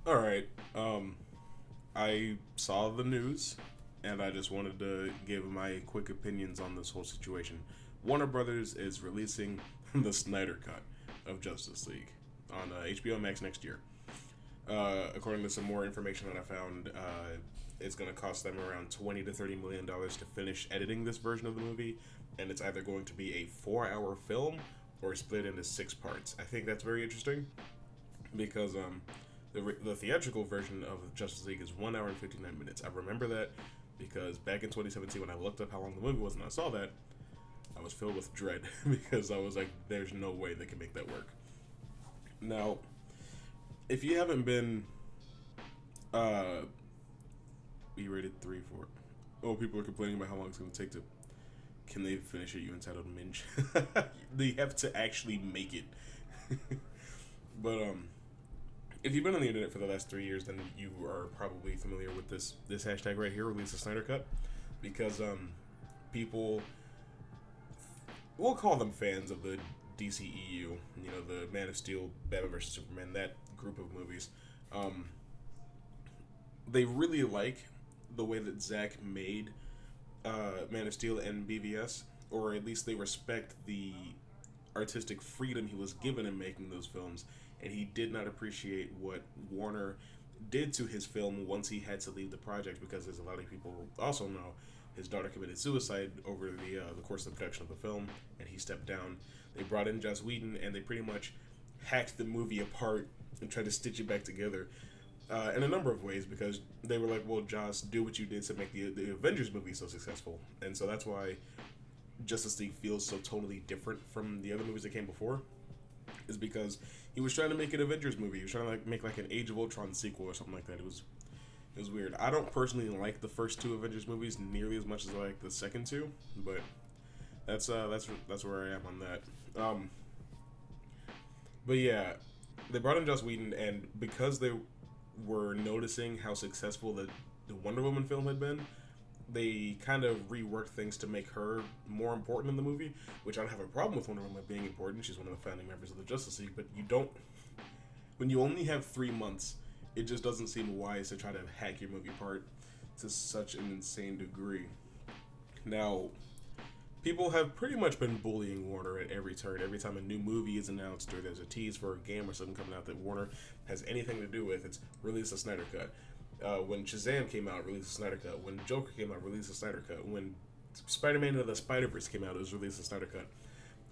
All right. I saw the news, and I just wanted to give my quick opinions on this whole situation. Warner Brothers is releasing the Snyder Cut of Justice League on HBO Max next year. According to some more information that I found, it's going to cost them around $20 to $30 million to finish editing this version of the movie, and it's either going to be a 4-hour film or split into 6 parts. I think that's very interesting because the theatrical version of Justice League is 1 hour and 59 minutes. I remember that because back in 2017, when I looked up how long the movie was and I saw that, I was filled with dread because I was like, there's no way they can make that work. Now, if you haven't been rated 3, 4. Oh, people are complaining about how long it's going to take to. Can they finish it, you entitled minge? They have to actually make it. But if you've been on the internet for the last 3 years, then you are probably familiar with this hashtag right here, release the Snyder Cut, because people, we'll call them fans of the DCEU, you know, the Man of Steel, Batman vs Superman, that group of movies. They really like the way that Zack made Man of Steel and BVS, or at least they respect the artistic freedom he was given in making those films, and he did not appreciate what Warner did to his film once he had to leave the project, because as a lot of people also know, his daughter committed suicide over the course of the production of the film, and he stepped down. They brought in Joss Whedon, and they pretty much hacked the movie apart and tried to stitch it back together in a number of ways, because they were like, well, Joss, do what you did to make the Avengers movie so successful. And so that's why Justice League feels so totally different from the other movies that came before, is because he was trying to make an Avengers movie. He was trying to make like an Age of Ultron sequel or something like that. It was weird. I don't personally like the first 2 Avengers movies nearly as much as I like the second 2, but that's where I am on that. But yeah, they brought in Joss Whedon, and because they were noticing how successful the Wonder Woman film had been, they kind of reworked things to make her more important in the movie, which I don't have a problem with Wonder Woman being important. She's one of the founding members of the Justice League, but when you only have 3 months, it just doesn't seem wise to try to hack your movie apart to such an insane degree. Now, people have pretty much been bullying Warner at every turn. Every time a new movie is announced or there's a tease for a game or something coming out that Warner has anything to do with, it's release a Snyder Cut. When Shazam came out, release a Snyder Cut. When Joker came out, release a Snyder Cut. When Spider-Man Into the Spider-Verse came out, it was release a Snyder Cut.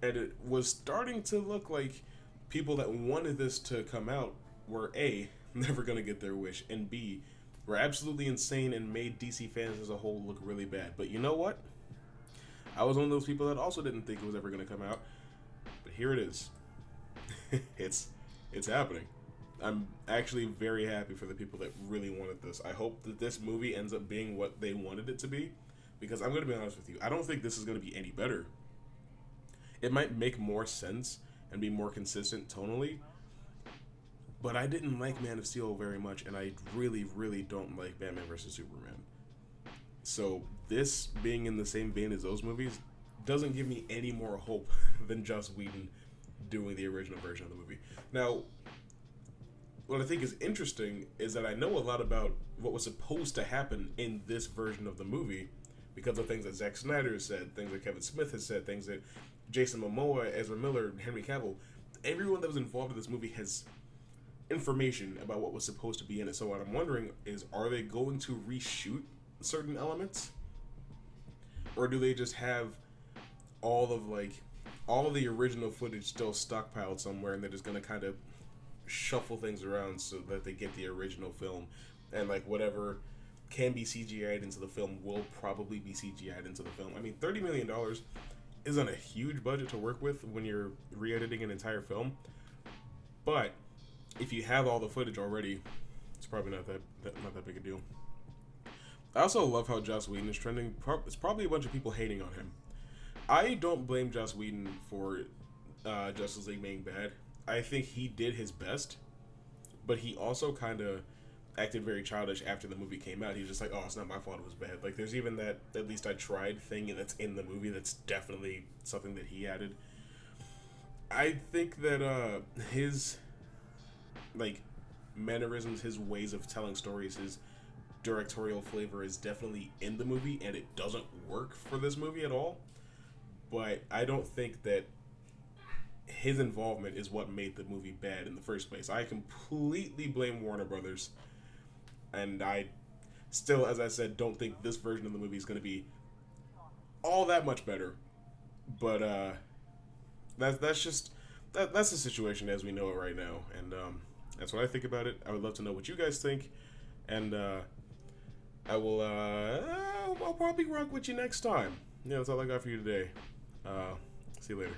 And it was starting to look like people that wanted this to come out were A, never going to get their wish, and B, were absolutely insane and made DC fans as a whole look really bad. But you know what? I was one of those people that also didn't think it was ever going to come out, but here it is. It's happening. I'm actually very happy for the people that really wanted this. I hope that this movie ends up being what they wanted it to be, because I'm going to be honest with you, I don't think this is going to be any better. It might make more sense and be more consistent tonally, but I didn't like Man of Steel very much, and I really, really don't like Batman vs Superman. So this being in the same vein as those movies doesn't give me any more hope than Joss Whedon doing the original version of the movie. Now, what I think is interesting is that I know a lot about what was supposed to happen in this version of the movie because of things that Zack Snyder has said, things that Kevin Smith has said, things that Jason Momoa, Ezra Miller, Henry Cavill, everyone that was involved in this movie has information about what was supposed to be in it. So what I'm wondering is, are they going to reshoot certain elements, or do they just have all of the original footage still stockpiled somewhere, and they're just going to kind of shuffle things around so that they get the original film, and like whatever can be CGI'd into the film will probably be CGI'd into the film. I mean, $30 million isn't a huge budget to work with when you're re-editing an entire film, but if you have all the footage already, it's probably not that big a deal. I also love how Joss Whedon is trending. It's probably a bunch of people hating on him. I don't blame Joss Whedon for Justice League being bad. I think he did his best, but he also kind of acted very childish after the movie came out. He was just like, oh, it's not my fault it was bad. Like, there's even that "at least I tried" thing that's in the movie that's definitely something that he added. I think that his, like, mannerisms, his ways of telling stories, his directorial flavor is definitely in the movie, and it doesn't work for this movie at all. But I don't think that his involvement is what made the movie bad in the first place. I completely blame Warner Brothers, and I still, as I said, don't think this version of the movie is going to be all that much better. But that's just that's the situation as we know it right now, and that's what I think about it. I would love to know what you guys think, and I'll probably rock with you next time. Yeah, that's all I got for you today. See you later.